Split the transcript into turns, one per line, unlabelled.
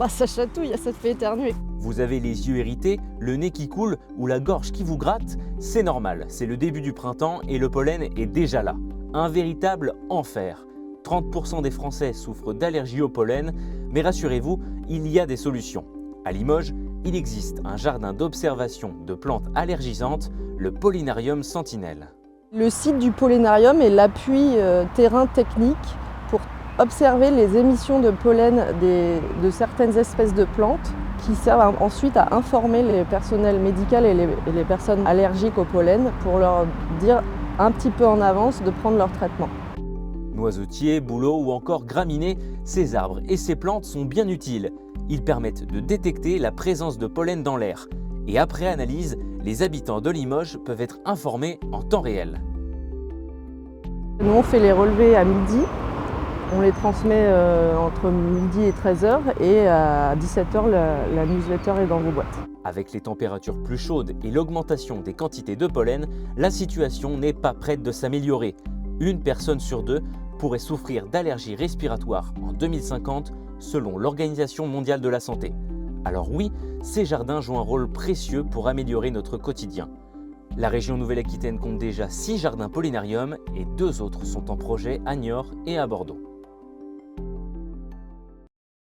Bah ça chatouille, ça te fait éternuer.
Vous avez les yeux irrités, le nez qui coule ou la gorge qui vous gratte? C'est normal, c'est le début du printemps et le pollen est déjà là. Un véritable enfer. 30% des Français souffrent d'allergie au pollen, mais rassurez-vous, il y a des solutions. À Limoges, il existe un jardin d'observation de plantes allergisantes, le Pollinarium Sentinelle.
Le site du Pollinarium est l'appui terrain technique pour observer les émissions de pollen de certaines espèces de plantes qui servent ensuite à informer les personnels médicaux et les personnes allergiques au pollen pour leur dire un petit peu en avance de prendre leur traitement.
Noisetiers, bouleaux ou encore graminées, ces arbres et ces plantes sont bien utiles. Ils permettent de détecter la présence de pollen dans l'air. Et après analyse, les habitants de Limoges peuvent être informés en temps réel.
Nous on fait les relevés à midi, on les transmet entre midi et 13h et à 17h la newsletter est dans vos boîtes.
Avec les températures plus chaudes et l'augmentation des quantités de pollen, la situation n'est pas prête de s'améliorer. Une personne sur deux pourrait souffrir d'allergies respiratoires en 2050 selon l'Organisation mondiale de la santé. Alors oui, ces jardins jouent un rôle précieux pour améliorer notre quotidien. La région Nouvelle-Aquitaine compte déjà 6 jardins Pollinarium et 2 autres sont en projet à Niort et à Bordeaux.